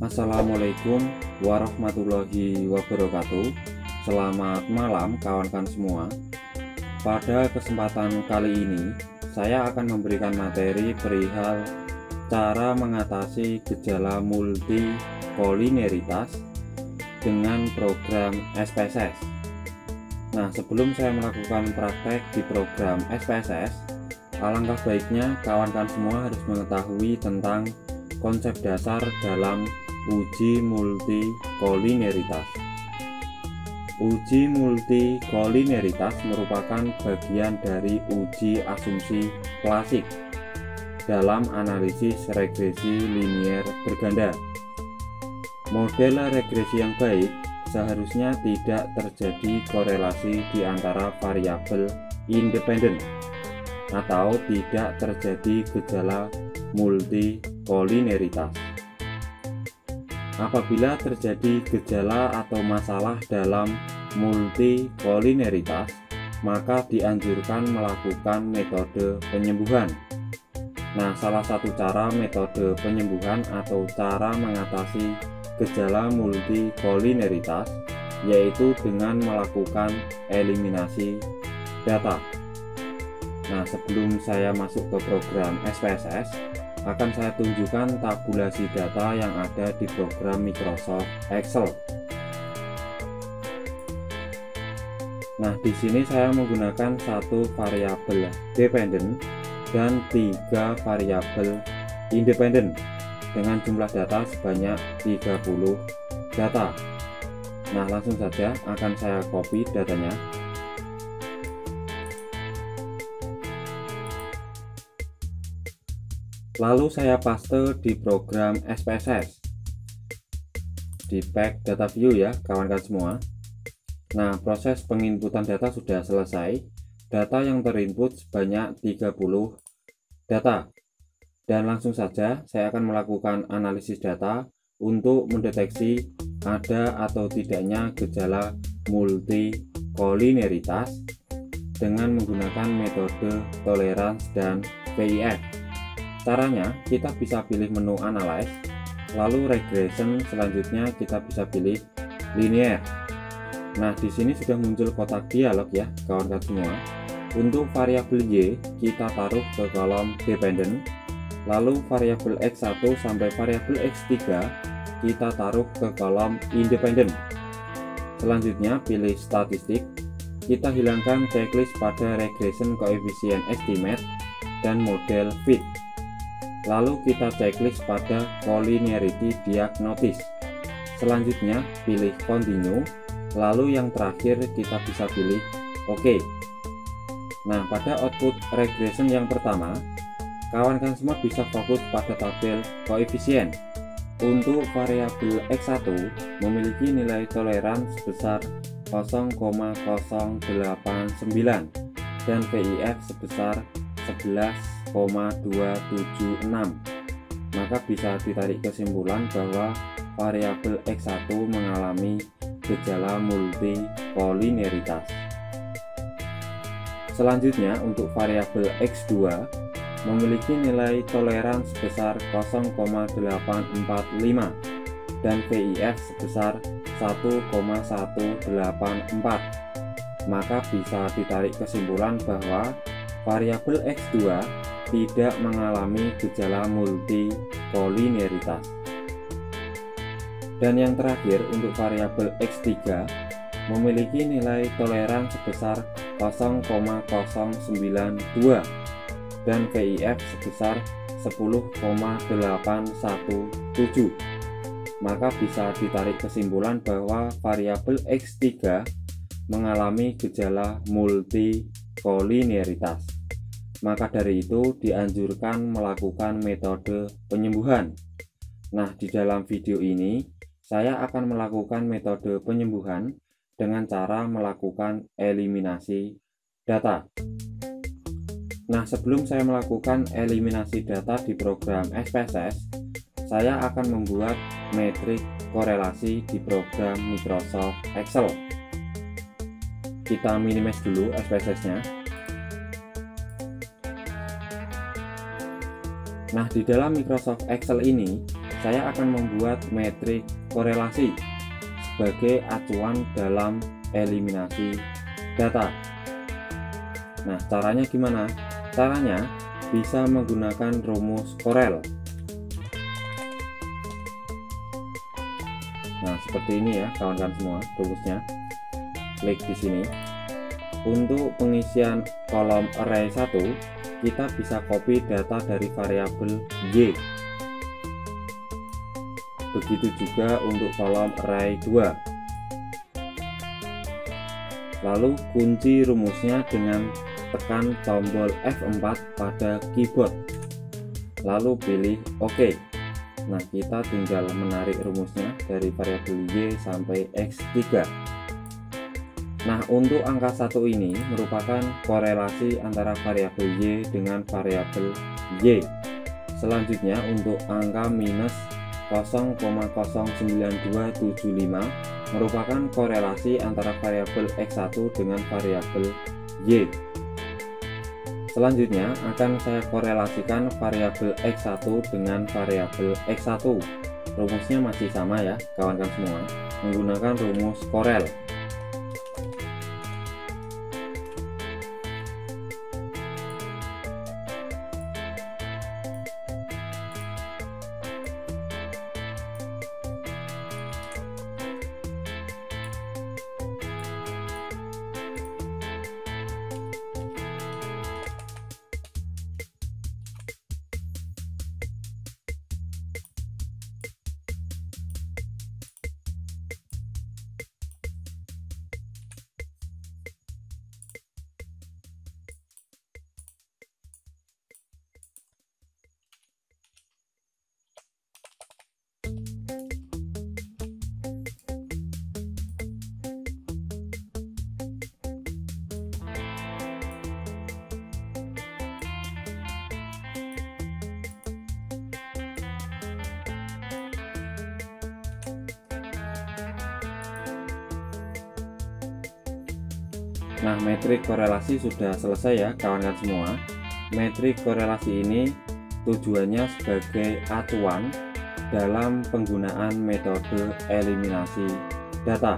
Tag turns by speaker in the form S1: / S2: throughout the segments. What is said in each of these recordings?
S1: Assalamualaikum warahmatullahi wabarakatuh. Selamat malam kawan-kawan semua. Pada kesempatan kali ini saya akan memberikan materi perihal cara mengatasi gejala multikoliniaritas dengan program SPSS. Nah, sebelum saya melakukan praktek di program SPSS, alangkah baiknya kawan-kawan semua harus mengetahui tentang konsep dasar dalam uji multikoliniaritas. Uji multikoliniaritas merupakan bagian dari uji asumsi klasik dalam analisis regresi linier berganda. Model regresi yang baik seharusnya tidak terjadi korelasi di antara variabel independen atau tidak terjadi gejala multikoliniaritas. Apabila terjadi gejala atau masalah dalam multikoliniaritas, maka dianjurkan melakukan metode penyembuhan. Nah, salah satu cara metode penyembuhan atau cara mengatasi gejala multikoliniaritas yaitu dengan melakukan eliminasi data. Nah, sebelum saya masuk ke program SPSS, akan saya tunjukkan tabulasi data yang ada di program Microsoft Excel. Nah, di sini saya menggunakan satu variabel dependent dan 3 variabel independen dengan jumlah data sebanyak 30 data. Nah, langsung saja akan saya copy datanya. Lalu saya paste di program SPSS di pack data view ya kawan-kawan semua. Nah, proses penginputan data sudah selesai. Data yang terinput sebanyak 30 data. Dan langsung saja saya akan melakukan analisis data untuk mendeteksi ada atau tidaknya gejala multikoliniaritas dengan menggunakan metode tolerance dan VIF. Caranya, kita bisa pilih menu Analyze, lalu Regression, selanjutnya kita bisa pilih Linear. Nah, di sini sudah muncul kotak dialog ya, kawan-kawan semua. Untuk variabel Y, kita taruh ke kolom Dependent, lalu variabel X1 sampai variabel X3, kita taruh ke kolom Independent. Selanjutnya, pilih Statistik, kita hilangkan checklist pada Regression Coefficient Estimate dan model Fit. Lalu kita checklist pada Collinearity Diagnosis. Selanjutnya pilih Continue. Lalu yang terakhir kita bisa pilih OK. Nah, pada output regression yang pertama, kawan-kawan semua bisa fokus pada tabel koefisien. Untuk variabel X1 memiliki nilai toleransi sebesar 0,089 dan VIF sebesar 11,276. Maka bisa ditarik kesimpulan bahwa variabel X1 mengalami gejala multikoliniaritas. Selanjutnya untuk variabel X2 memiliki nilai toleransi sebesar 0,845 dan VIF sebesar 1,184. Maka bisa ditarik kesimpulan bahwa variabel X2 tidak mengalami gejala multikoliniaritas. Dan yang terakhir untuk variabel X3 memiliki nilai toleransi sebesar 0,092 dan VIF sebesar 10,817. Maka bisa ditarik kesimpulan bahwa variabel X3 mengalami gejala multikoliniaritas. Maka dari itu dianjurkan melakukan metode penyembuhan. Nah, di dalam video ini saya akan melakukan metode penyembuhan dengan cara melakukan eliminasi data. Nah, sebelum saya melakukan eliminasi data di program SPSS, saya akan membuat metrik korelasi di program Microsoft Excel. Kita minimize dulu SPSS-nya. Nah, di dalam Microsoft Excel ini saya akan membuat metrik korelasi sebagai acuan dalam eliminasi data. Nah, caranya gimana? Caranya bisa menggunakan rumus Corel. Nah, seperti ini ya kawan-kawan semua rumusnya. Klik di sini. Untuk pengisian kolom array 1, kita bisa copy data dari variabel Y. Begitu juga untuk kolom array 2. Lalu kunci rumusnya dengan tekan tombol F4 pada keyboard. Lalu pilih OK. Nah, kita tinggal menarik rumusnya dari variabel Y sampai X3. Nah, untuk angka 1 ini merupakan korelasi antara variabel Y dengan variabel Y. Selanjutnya untuk angka minus 0,09275 merupakan korelasi antara variabel X1 dengan variabel Y. Selanjutnya akan saya korelasikan variabel X1 dengan variabel X1. Rumusnya masih sama ya kawan-kawan semua, menggunakan rumus Corel. Nah, metrik korelasi sudah selesai ya kawan-kawan semua. Metrik korelasi ini tujuannya sebagai acuan dalam penggunaan metode eliminasi data.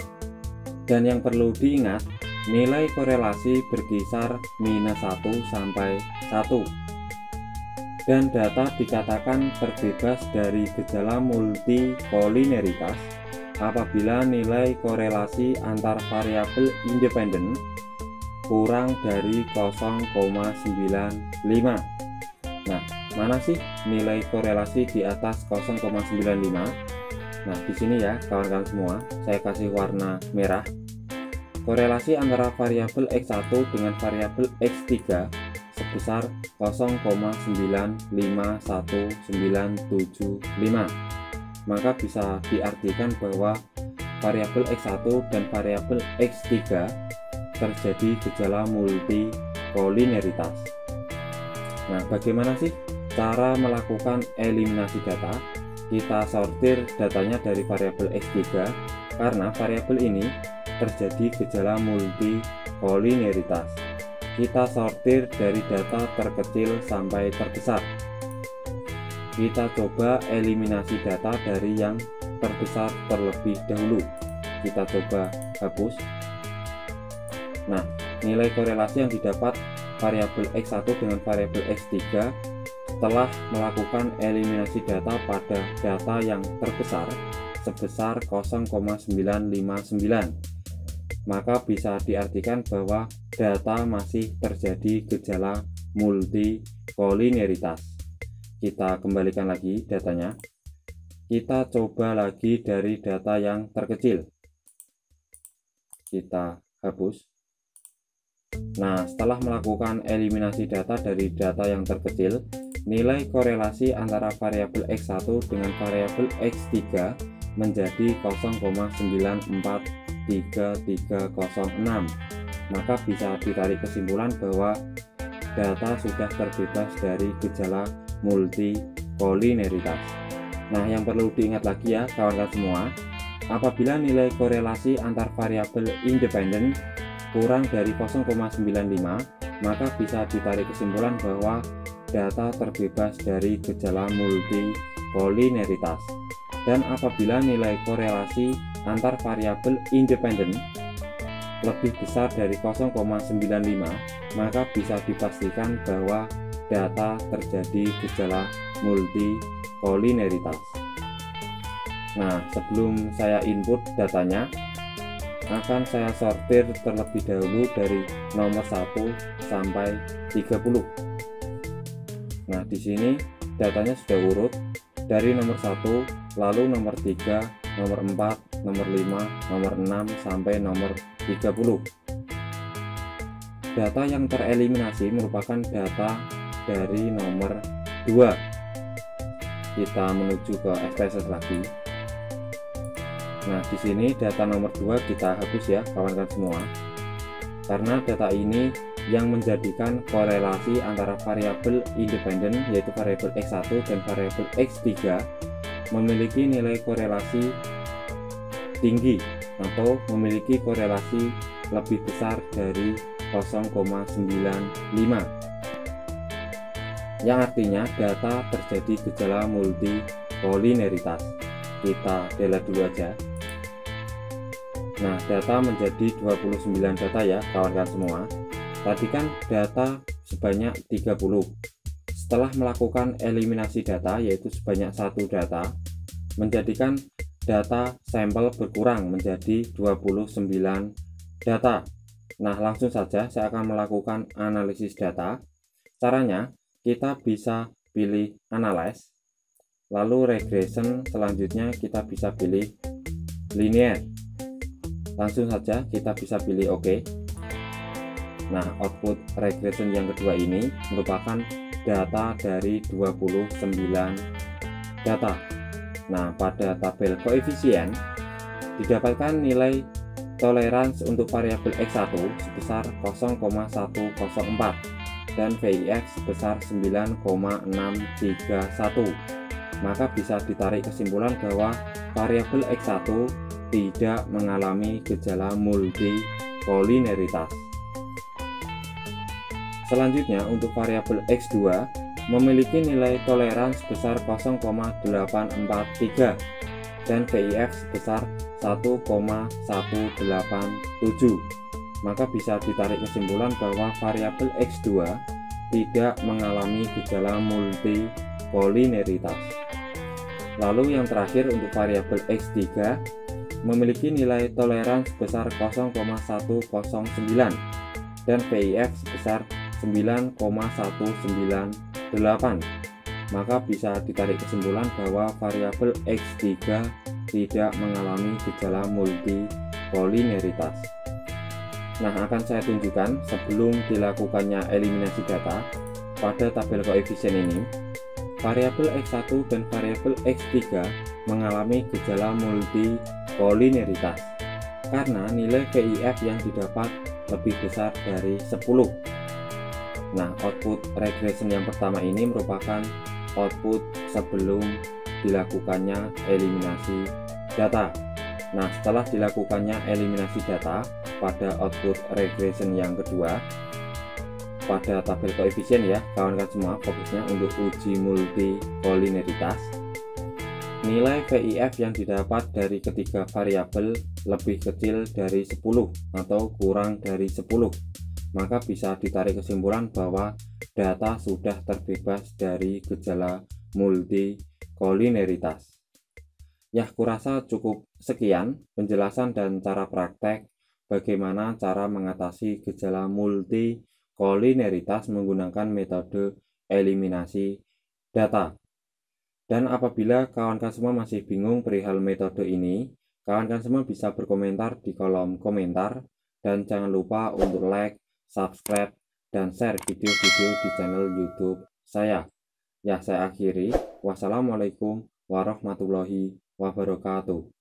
S1: Dan yang perlu diingat, nilai korelasi berkisar minus 1 sampai 1. Dan data dikatakan terbebas dari gejala multikolineritas apabila nilai korelasi antar variabel independen kurang dari 0,95. Nah, mana sih nilai korelasi di atas 0,95? Nah, di sini ya kawan-kawan semua, saya kasih warna merah. Korelasi antara variabel X1 dengan variabel X3 sebesar 0,95195. Maka bisa diartikan bahwa variabel X1 dan variabel X3 terjadi gejala multikolineritas. Nah, bagaimana sih cara melakukan eliminasi data? Kita sortir datanya dari variabel X3 karena variabel ini terjadi gejala multikolineritas. Kita sortir dari data terkecil sampai terbesar. Kita coba eliminasi data dari yang terbesar terlebih dahulu. Kita coba hapus. Nah, nilai korelasi yang didapat variabel X1 dengan variabel X3 setelah melakukan eliminasi data pada data yang terbesar sebesar 0,959. Maka bisa diartikan bahwa data masih terjadi gejala multikolineritas. Kita kembalikan lagi datanya. Kita coba lagi dari data yang terkecil. Kita hapus. Nah, setelah melakukan eliminasi data dari data yang terkecil, nilai korelasi antara variabel X1 dengan variabel X3 menjadi 0,943306. Maka bisa ditarik kesimpulan bahwa data sudah terbebas dari gejala multikolineritas. Nah, yang perlu diingat lagi ya kawan-kawan semua, apabila nilai korelasi antar variabel independen kurang dari 0,95, maka bisa ditarik kesimpulan bahwa data terbebas dari gejala multikolineritas. Dan apabila nilai korelasi antar variabel independen lebih besar dari 0,95, maka bisa dipastikan bahwa data terjadi gejala multikolineritas. Nah, sebelum saya input datanya, akan saya sortir terlebih dahulu dari nomor 1 sampai 30. Nah, di sini datanya sudah urut dari nomor 1, lalu nomor 3, nomor 4, nomor 5, nomor 6 sampai nomor 30. Data yang tereliminasi merupakan data dari nomor 2. Kita menuju ke SPSS lagi. Nah, di sini data nomor 2 kita hapus ya kawan-kawan semua, karena data ini yang menjadikan korelasi antara variabel independen yaitu variabel X1 dan variabel X3 memiliki nilai korelasi tinggi atau memiliki korelasi lebih besar dari 0,95, yang artinya data terjadi gejala multikolineritas. Kita delete dulu aja. Nah, data menjadi 29 data ya kawan-kawan semua. Tadi kan data sebanyak 30. Setelah melakukan eliminasi data yaitu sebanyak 1 data, menjadikan data sampel berkurang menjadi 29 data. Nah, langsung saja saya akan melakukan analisis data. Caranya, kita bisa pilih analyze, lalu regression, selanjutnya kita bisa pilih linear. Langsung saja kita bisa pilih OK. Nah, output regression yang kedua ini merupakan data dari 29 data. Nah, pada tabel koefisien didapatkan nilai toleransi untuk variabel X1 sebesar 0,104 dan VIX sebesar 9,631. Maka bisa ditarik kesimpulan bahwa variabel X1 tidak mengalami gejala multikolineritas. Selanjutnya untuk variabel X2 memiliki nilai toleransi sebesar 0,843 dan VIF sebesar 1,187. Maka bisa ditarik kesimpulan bahwa variabel X2 tidak mengalami gejala multikolineritas. Lalu yang terakhir untuk variabel X3 memiliki nilai toleransi sebesar 0,109 dan VIF sebesar 9,198. Maka bisa ditarik kesimpulan bahwa variabel X3 tidak mengalami gejala multikolineritas. Nah, akan saya tunjukkan sebelum dilakukannya eliminasi data. Pada tabel koefisien ini, variabel X1 dan variabel X3 mengalami gejala multikolineritas karena nilai VIF yang didapat lebih besar dari 10. Nah, output regression yang pertama ini merupakan output sebelum dilakukannya eliminasi data. Nah, setelah dilakukannya eliminasi data pada output regression yang kedua, pada tabel koefisien ya kawan-kawan semua, fokusnya untuk uji multikolineritas. Nilai VIF yang didapat dari ketiga variabel lebih kecil dari 10 atau kurang dari 10. Maka bisa ditarik kesimpulan bahwa data sudah terbebas dari gejala multikolineritas. Ya, kurasa cukup sekian penjelasan dan cara praktek bagaimana cara mengatasi gejala multikolineritas menggunakan metode eliminasi data. Dan apabila kawan-kawan semua masih bingung perihal metode ini, kawan-kawan semua bisa berkomentar di kolom komentar, dan jangan lupa untuk like, subscribe, dan share video-video di channel YouTube saya. Ya, saya akhiri. Wassalamualaikum warahmatullahi wabarakatuh.